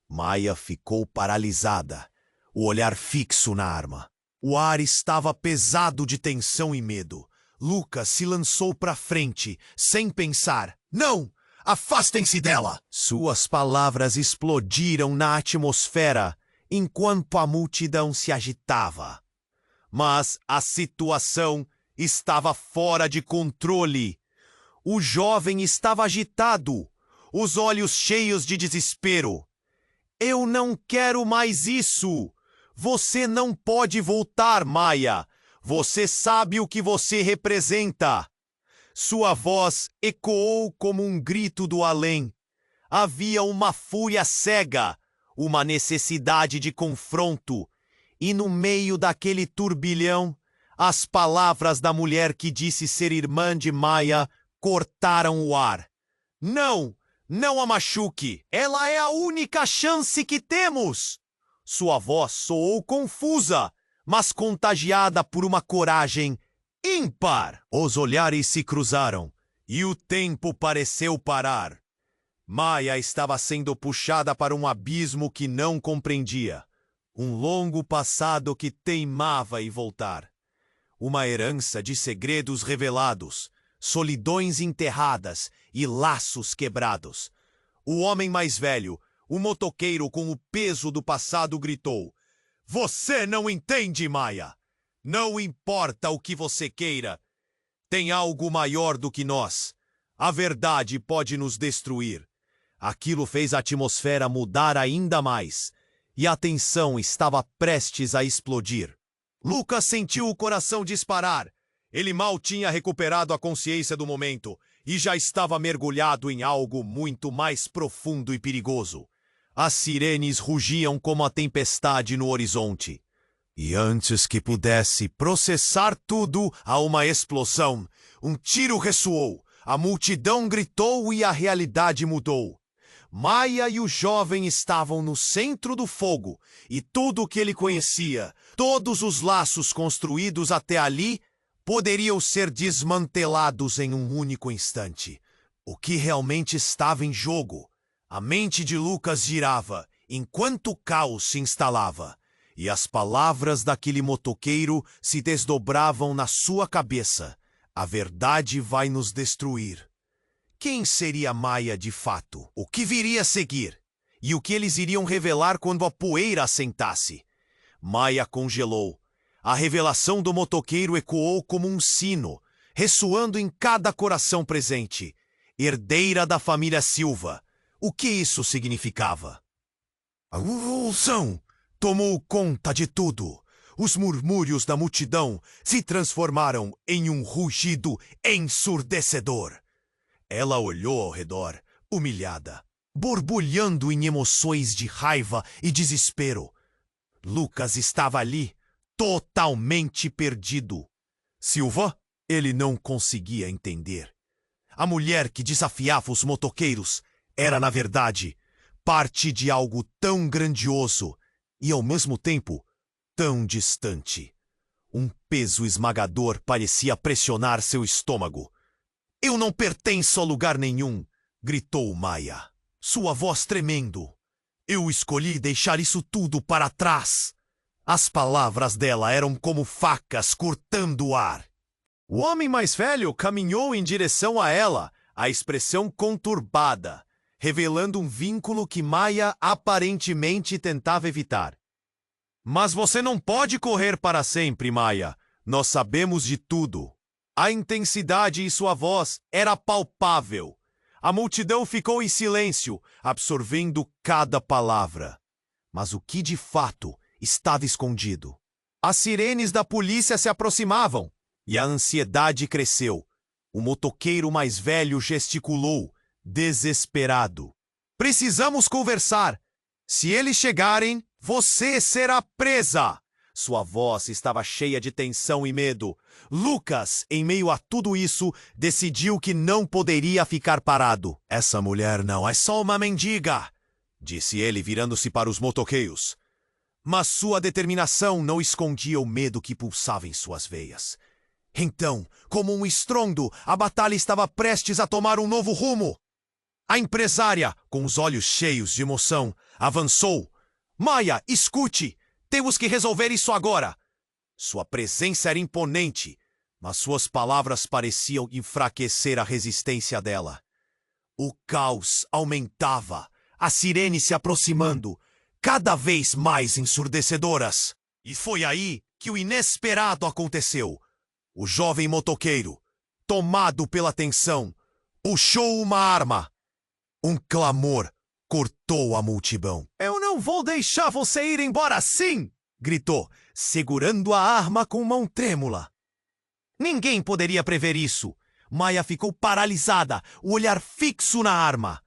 Speaker 1: Maia ficou paralisada, o olhar fixo na arma. O ar estava pesado de tensão e medo. Lucas se lançou para frente, sem pensar. Não! Afastem-se dela! Suas palavras explodiram na atmosfera, enquanto a multidão se agitava. Mas a situação estava fora de controle. O jovem estava agitado, os olhos cheios de desespero. Eu não quero mais isso! Você não pode voltar, Maia! Você sabe o que você representa! Sua voz ecoou como um grito do além. Havia uma fúria cega, uma necessidade de confronto. E no meio daquele turbilhão, As palavras da mulher que disse ser irmã de Maia cortaram o ar. Não! Não a machuque! Ela é a única chance que temos! Sua voz soou confusa, mas contagiada por uma coragem ímpar. Os olhares se cruzaram e o tempo pareceu parar. Maia estava sendo puxada para um abismo que não compreendia. Um longo passado que teimava em voltar. Uma herança de segredos revelados, solidões enterradas e laços quebrados. O homem mais velho, o motoqueiro com o peso do passado, gritou: "Você não entende, Maia! Não importa o que você queira. Tem algo maior do que nós. A verdade pode nos destruir." Aquilo fez a atmosfera mudar ainda mais, e a tensão estava prestes a explodir. Lucas sentiu o coração disparar. Ele mal tinha recuperado a consciência do momento e já estava mergulhado em algo muito mais profundo e perigoso. As sirenes rugiam como a tempestade no horizonte. E antes que pudesse processar tudo, há uma explosão. Um tiro ressoou, a multidão gritou e a realidade mudou. Maia e o jovem estavam no centro do fogo, e tudo o que ele conhecia, todos os laços construídos até ali, poderiam ser desmantelados em um único instante. O que realmente estava em jogo? A mente de Lucas girava, enquanto o caos se instalava, e as palavras daquele motoqueiro se desdobravam na sua cabeça. A verdade vai nos destruir. Quem seria Maia de fato? O que viria a seguir? E o que eles iriam revelar quando a poeira assentasse? Maia congelou. A revelação do motoqueiro ecoou como um sino, ressoando em cada coração presente. Herdeira da família Silva. O que isso significava? A revolução tomou conta de tudo. Os murmúrios da multidão se transformaram em um rugido ensurdecedor. Ela olhou ao redor, humilhada, borbulhando em emoções de raiva e desespero. Lucas estava ali, totalmente perdido. Silva? Ele não conseguia entender. A mulher que desafiava os motoqueiros era, na verdade, parte de algo tão grandioso e, ao mesmo tempo, tão distante. Um peso esmagador parecia pressionar seu estômago. "Eu não pertenço a lugar nenhum", gritou Maia, sua voz tremendo. "Eu escolhi deixar isso tudo para trás." As palavras dela eram como facas cortando o ar. O homem mais velho caminhou em direção a ela, a expressão conturbada, revelando um vínculo que Maia aparentemente tentava evitar. "Mas você não pode correr para sempre, Maia. Nós sabemos de tudo." A intensidade em sua voz era palpável. A multidão ficou em silêncio, absorvendo cada palavra. Mas o que de fato estava escondido? As sirenes da polícia se aproximavam e a ansiedade cresceu. O motoqueiro mais velho gesticulou, desesperado. "Precisamos conversar. Se eles chegarem, você será presa." Sua voz estava cheia de tensão e medo. Lucas, em meio a tudo isso, decidiu que não poderia ficar parado. "Essa mulher não é só uma mendiga", disse ele, virando-se para os motoqueiros. Mas sua determinação não escondia o medo que pulsava em suas veias. Então, como um estrondo, a batalha estava prestes a tomar um novo rumo. A empresária, com os olhos cheios de emoção, avançou. "Maia, escute! Temos que resolver isso agora." Sua presença era imponente, mas suas palavras pareciam enfraquecer a resistência dela. O caos aumentava, as sirenes se aproximando, cada vez mais ensurdecedoras. E foi aí que o inesperado aconteceu. O jovem motoqueiro, tomado pela tensão, puxou uma arma. Um clamor cortou a multidão. "Eu não vou deixar você ir embora assim!" gritou, segurando a arma com mão trêmula. Ninguém poderia prever isso. Maia ficou paralisada, o olhar fixo na arma.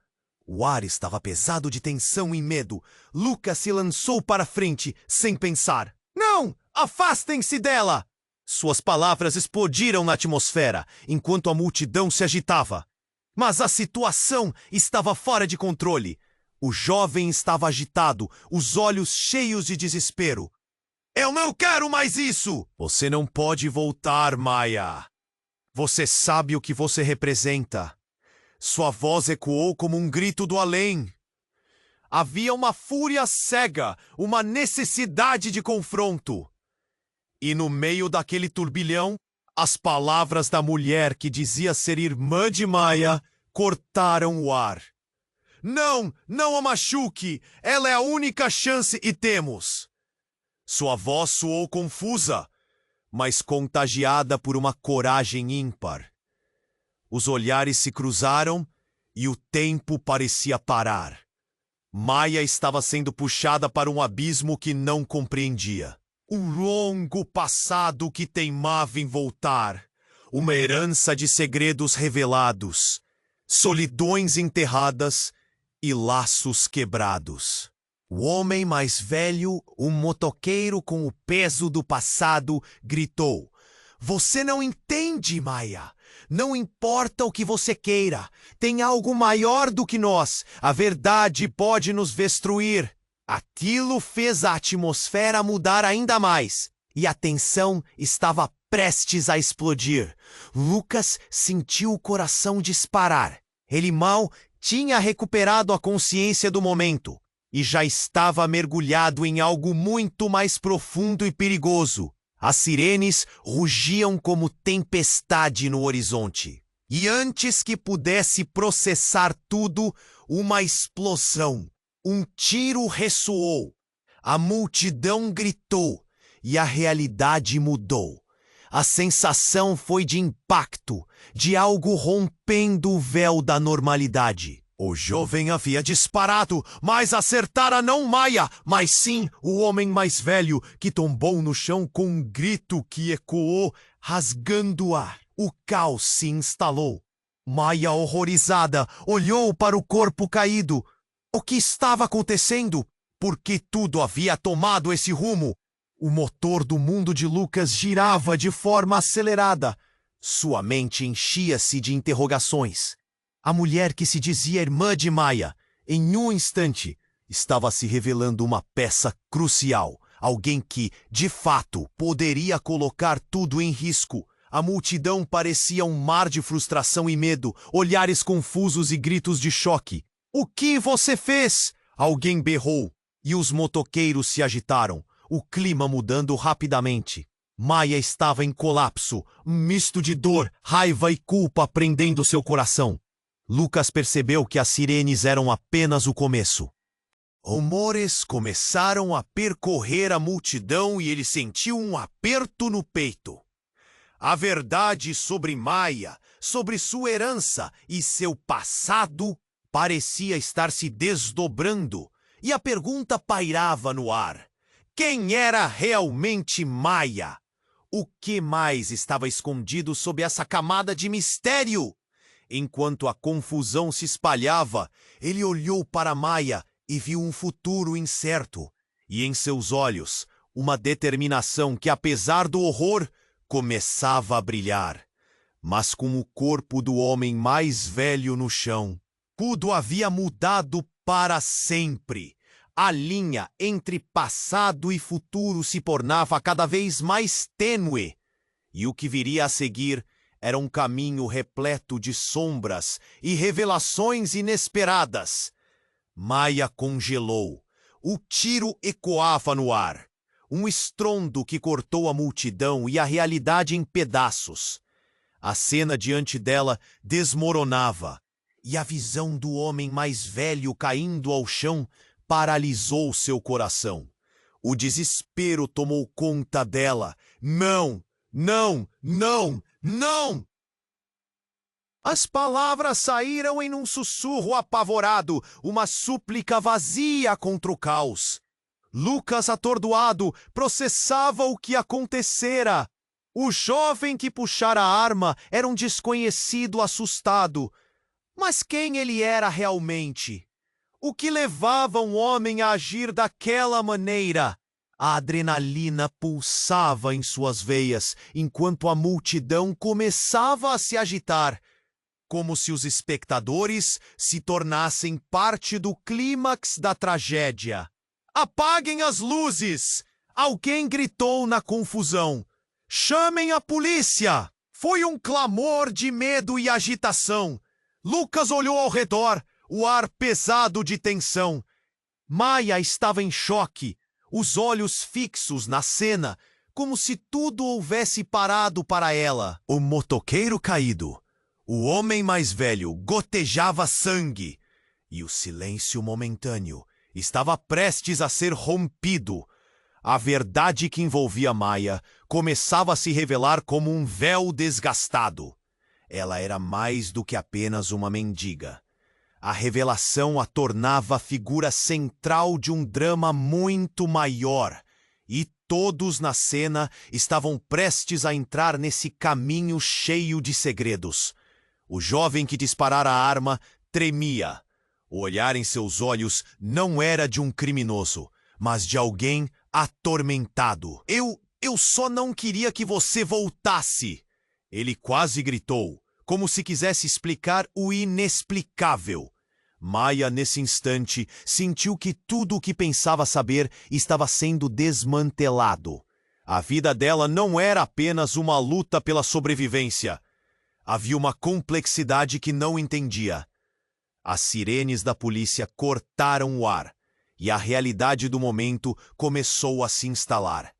Speaker 1: O ar estava pesado de tensão e medo. Lucas se lançou para frente, sem pensar. "Não! Afastem-se dela!" Suas palavras explodiram na atmosfera, enquanto a multidão se agitava. Mas a situação estava fora de controle. O jovem estava agitado, os olhos cheios de desespero. Eu não quero mais isso! Você não pode voltar, Maia. Você sabe o que você representa. Sua voz ecoou como um grito do além. Havia uma fúria cega, uma necessidade de confronto. E no meio daquele turbilhão, as palavras da mulher que dizia ser irmã de Maia cortaram o ar. Não, não a machuque! Ela é a única chance e temos! Sua voz soou confusa, mas contagiada por uma coragem ímpar. Os olhares se cruzaram e o tempo parecia parar. Maia estava sendo puxada para um abismo que não compreendia. Um longo passado que teimava em voltar. Uma herança de segredos revelados, solidões enterradas e laços quebrados. O homem mais velho, um motoqueiro com o peso do passado, gritou: Você não entende, Maia! Não importa o que você queira, tem algo maior do que nós. A verdade pode nos destruir. Aquilo fez a atmosfera mudar ainda mais, e a tensão estava prestes a explodir. Lucas sentiu o coração disparar. Ele mal tinha recuperado a consciência do momento, e já estava mergulhado em algo muito mais profundo e perigoso. As sirenes rugiam como tempestade no horizonte. E antes que pudesse processar tudo, uma explosão. Um tiro ressoou. A multidão gritou e a realidade mudou. A sensação foi de impacto, de algo rompendo o véu da normalidade. O jovem havia disparado, mas acertara não Maia, mas sim o homem mais velho, que tombou no chão com um grito que ecoou, rasgando o ar. O caos se instalou. Maia, horrorizada, olhou para o corpo caído. O que estava acontecendo? Por que tudo havia tomado esse rumo? O motor do mundo de Lucas girava de forma acelerada. Sua mente enchia-se de interrogações. A mulher que se dizia irmã de Maia, em um instante, estava se revelando uma peça crucial. Alguém que, de fato, poderia colocar tudo em risco. A multidão parecia um mar de frustração e medo, olhares confusos e gritos de choque. O que você fez? Alguém berrou, e os motoqueiros se agitaram, o clima mudando rapidamente. Maia estava em colapso, um misto de dor, raiva e culpa prendendo seu coração. Lucas percebeu que as sirenes eram apenas o começo. Rumores começaram a percorrer a multidão e ele sentiu um aperto no peito. A verdade sobre Maia, sobre sua herança e seu passado, parecia estar se desdobrando, e a pergunta pairava no ar. Quem era realmente Maia? O que mais estava escondido sob essa camada de mistério? Enquanto a confusão se espalhava, ele olhou para Maia e viu um futuro incerto, e em seus olhos, uma determinação que, apesar do horror, começava a brilhar. Mas com o corpo do homem mais velho no chão, tudo havia mudado para sempre. A linha entre passado e futuro se tornava cada vez mais tênue, e o que viria a seguir era um caminho repleto de sombras e revelações inesperadas. Maia congelou. O tiro ecoava no ar. Um estrondo que cortou a multidão e a realidade em pedaços. A cena diante dela desmoronava, e a visão do homem mais velho caindo ao chão paralisou seu coração. O desespero tomou conta dela. Não! Não! Não! Não! As palavras saíram em um sussurro apavorado, uma súplica vazia contra o caos. Lucas, atordoado, processava o que acontecera. O jovem que puxara a arma era um desconhecido assustado. Mas quem ele era realmente? O que levava um homem a agir daquela maneira? A adrenalina pulsava em suas veias, enquanto a multidão começava a se agitar, como se os espectadores se tornassem parte do clímax da tragédia. "Apaguem as luzes!" Alguém gritou na confusão. "Chamem a polícia!" Foi um clamor de medo e agitação. Lucas olhou ao redor, o ar pesado de tensão. Maia estava em choque, os olhos fixos na cena, como se tudo houvesse parado para ela. O motoqueiro caído, o homem mais velho, gotejava sangue, e o silêncio momentâneo estava prestes a ser rompido. A verdade que envolvia Maia começava a se revelar como um véu desgastado. Ela era mais do que apenas uma mendiga. A revelação a tornava a figura central de um drama muito maior, e todos na cena estavam prestes a entrar nesse caminho cheio de segredos. O jovem que disparara a arma tremia. O olhar em seus olhos não era de um criminoso, mas de alguém atormentado. Eu só não queria que você voltasse!" Ele quase gritou, como se quisesse explicar o inexplicável. Maia, nesse instante, sentiu que tudo o que pensava saber estava sendo desmantelado. A vida dela não era apenas uma luta pela sobrevivência. Havia uma complexidade que não entendia. As sirenes da polícia cortaram o ar, e a realidade do momento começou a se instalar.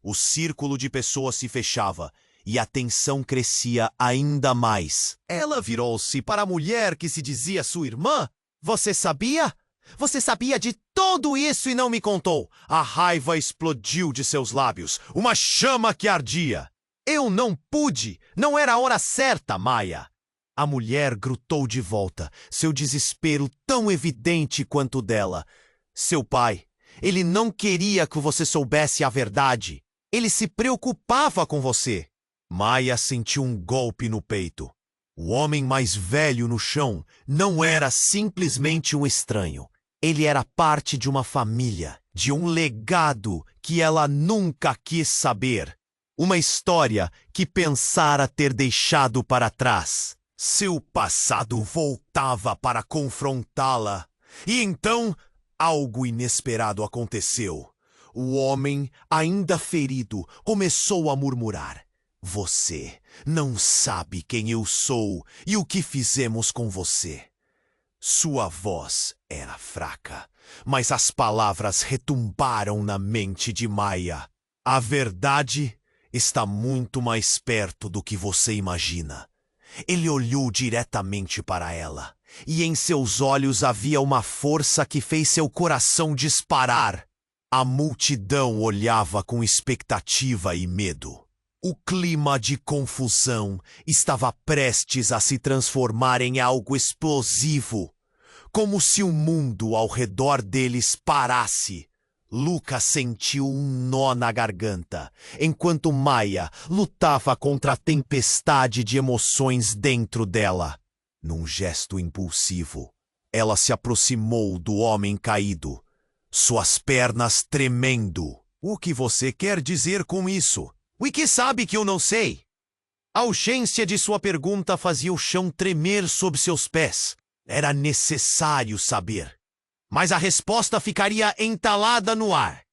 Speaker 1: O círculo de pessoas se fechava, e a tensão crescia ainda mais. Ela virou-se para a mulher que se dizia sua irmã. "Você sabia? Você sabia de tudo isso e não me contou!" A raiva explodiu de seus lábios, uma chama que ardia. "Eu não pude! Não era a hora certa, Maia!" A mulher grutou de volta, seu desespero tão evidente quanto o dela. "Seu pai, ele não queria que você soubesse a verdade. Ele se preocupava com você." Maia sentiu um golpe no peito. O homem mais velho no chão não era simplesmente um estranho. Ele era parte de uma família, de um legado que ela nunca quis saber. Uma história que pensara ter deixado para trás. Seu passado voltava para confrontá-la. E então, algo inesperado aconteceu. O homem, ainda ferido, começou a murmurar. "Você não sabe quem eu sou e o que fizemos com você." Sua voz era fraca, mas as palavras retumbaram na mente de Maia. "A verdade está muito mais perto do que você imagina." Ele olhou diretamente para ela, e em seus olhos havia uma força que fez seu coração disparar. A multidão olhava com expectativa e medo. O clima de confusão estava prestes a se transformar em algo explosivo, como se o mundo ao redor deles parasse. Lucas sentiu um nó na garganta, enquanto Maia lutava contra a tempestade de emoções dentro dela. Num gesto impulsivo, ela se aproximou do homem caído, suas pernas tremendo. "O que você quer dizer com isso?" "O que sabe que eu não sei?" A urgência de sua pergunta fazia o chão tremer sob seus pés. Era necessário saber. Mas a resposta ficaria entalada no ar.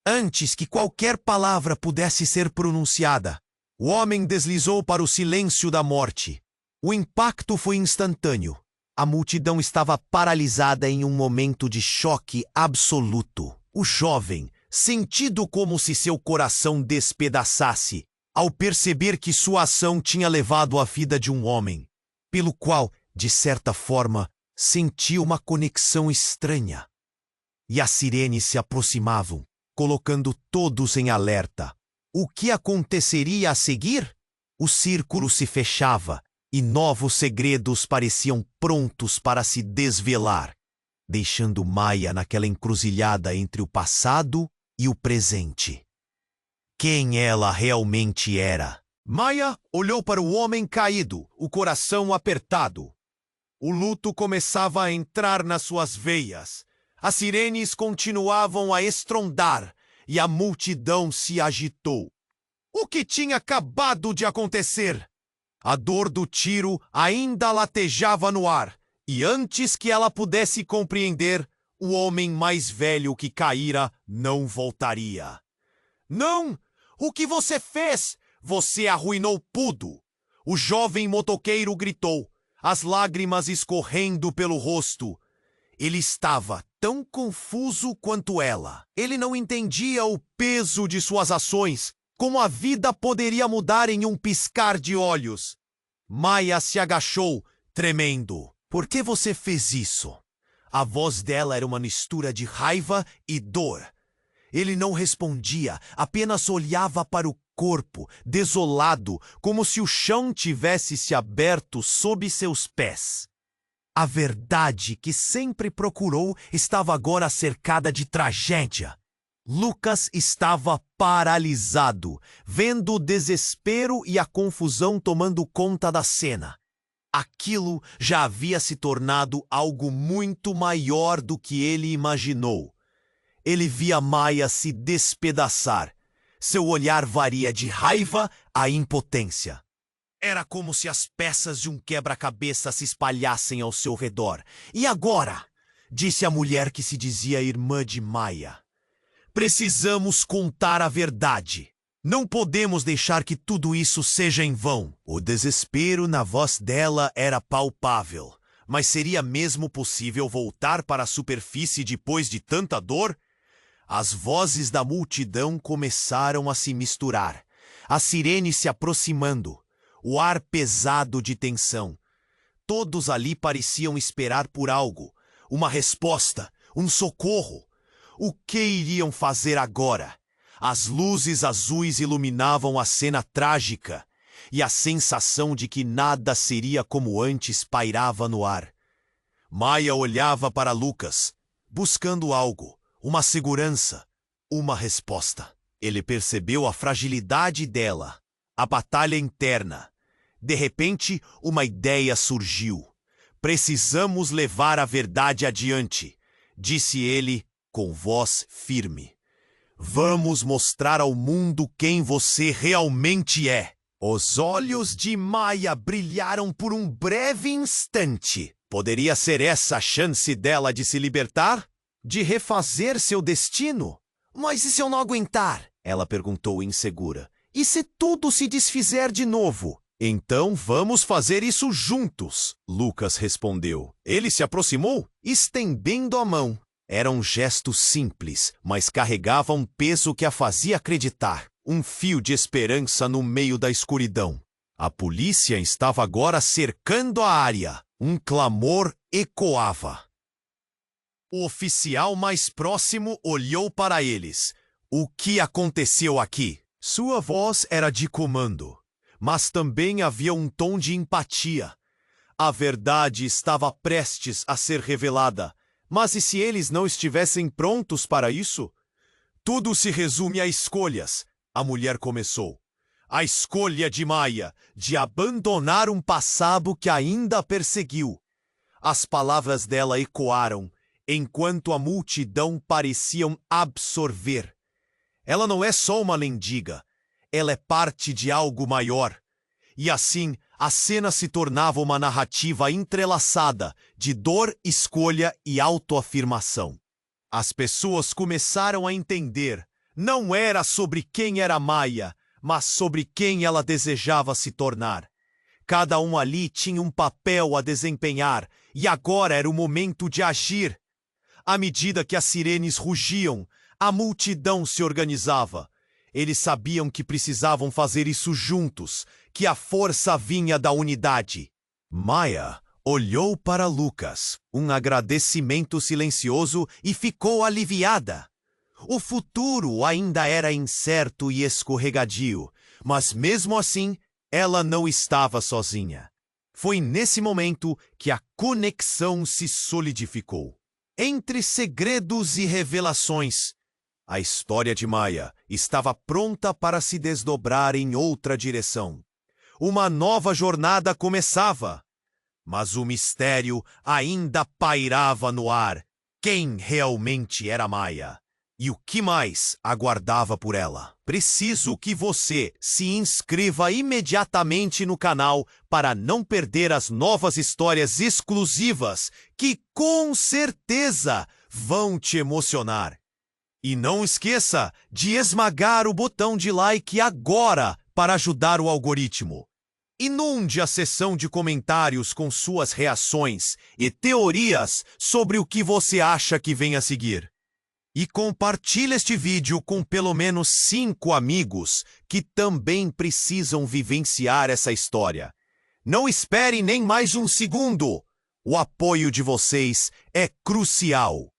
Speaker 1: Antes que qualquer palavra pudesse ser pronunciada, o homem deslizou para o silêncio da morte. O impacto foi instantâneo. A multidão estava paralisada em um momento de choque absoluto. O jovem, sentido como se seu coração despedaçasse, ao perceber que sua ação tinha levado a vida de um homem, pelo qual, de certa forma, sentiu uma conexão estranha. E as sirenes se aproximavam, colocando todos em alerta. O que aconteceria a seguir? O círculo se fechava e novos segredos pareciam prontos para se desvelar, deixando Maia naquela encruzilhada entre o passado e o presente. Quem ela realmente era? Maia olhou para o homem caído, o coração apertado. O luto começava a entrar nas suas veias. As sirenes continuavam a estrondar, e a multidão se agitou. O que tinha acabado de acontecer? A dor do tiro ainda latejava no ar, e antes que ela pudesse compreender, o homem mais velho que caíra não voltaria. Não! O que você fez? Você arruinou tudo! O jovem motoqueiro gritou, as lágrimas escorrendo pelo rosto. Ele estava tão confuso quanto ela. Ele não entendia o peso de suas ações, como a vida poderia mudar em um piscar de olhos. Maya se agachou, tremendo. Por que você fez isso? A voz dela era uma mistura de raiva e dor. Ele não respondia, apenas olhava para o corpo, desolado, como se o chão tivesse se aberto sob seus pés. A verdade que sempre procurou estava agora cercada de tragédia. Lucas estava paralisado, vendo o desespero e a confusão tomando conta da cena. Aquilo já havia se tornado algo muito maior do que ele imaginou. Ele via Maya se despedaçar. Seu olhar varia de raiva à impotência. Era como se as peças de um quebra-cabeça se espalhassem ao seu redor. E agora? Disse a mulher que se dizia irmã de Maya. Precisamos contar a verdade. Não podemos deixar que tudo isso seja em vão. O desespero na voz dela era palpável. Mas seria mesmo possível voltar para a superfície depois de tanta dor? As vozes da multidão começaram a se misturar. As sirenes se aproximando. O ar pesado de tensão. Todos ali pareciam esperar por algo. Uma resposta, um socorro. O que iriam fazer agora? As luzes azuis iluminavam a cena trágica, e a sensação de que nada seria como antes pairava no ar. Maya olhava para Lucas, buscando algo, uma segurança, uma resposta. Ele percebeu a fragilidade dela, a batalha interna. De repente, uma ideia surgiu. Precisamos levar a verdade adiante, disse ele com voz firme. Vamos mostrar ao mundo quem você realmente é. Os olhos de Maya brilharam por um breve instante. Poderia ser essa a chance dela de se libertar? De refazer seu destino? Mas e se eu não aguentar? Ela perguntou insegura. E se tudo se desfizer de novo? Então vamos fazer isso juntos, Lucas respondeu. Ele se aproximou, estendendo a mão. Era um gesto simples, mas carregava um peso que a fazia acreditar. Um fio de esperança no meio da escuridão. A polícia estava agora cercando a área. Um clamor ecoava. O oficial mais próximo olhou para eles. O que aconteceu aqui? Sua voz era de comando, mas também havia um tom de empatia. A verdade estava prestes a ser revelada. Mas e se eles não estivessem prontos para isso? Tudo se resume a escolhas, a mulher começou. A escolha de Maya de abandonar um passado que ainda a perseguiu. As palavras dela ecoaram, enquanto a multidão pareciam absorver. Ela não é só uma mendiga, ela é parte de algo maior. E assim, a cena se tornava uma narrativa entrelaçada de dor, escolha e autoafirmação. As pessoas começaram a entender. Não era sobre quem era Maya, mas sobre quem ela desejava se tornar. Cada um ali tinha um papel a desempenhar, e agora era o momento de agir. À medida que as sirenes rugiam, a multidão se organizava. Eles sabiam que precisavam fazer isso juntos, que a força vinha da unidade. Maya olhou para Lucas, um agradecimento silencioso, e ficou aliviada. O futuro ainda era incerto e escorregadio, mas mesmo assim, ela não estava sozinha. Foi nesse momento que a conexão se solidificou. Entre segredos e revelações, a história de Maya estava pronta para se desdobrar em outra direção. Uma nova jornada começava, mas o mistério ainda pairava no ar. Quem realmente era Maya? E o que mais aguardava por ela? Preciso que você se inscreva imediatamente no canal para não perder as novas histórias exclusivas que com certeza vão te emocionar. E não esqueça de esmagar o botão de like agora para ajudar o algoritmo. Inunde a seção de comentários com suas reações e teorias sobre o que você acha que vem a seguir. E compartilhe este vídeo com pelo menos 5 amigos que também precisam vivenciar essa história. Não espere nem mais um segundo! O apoio de vocês é crucial.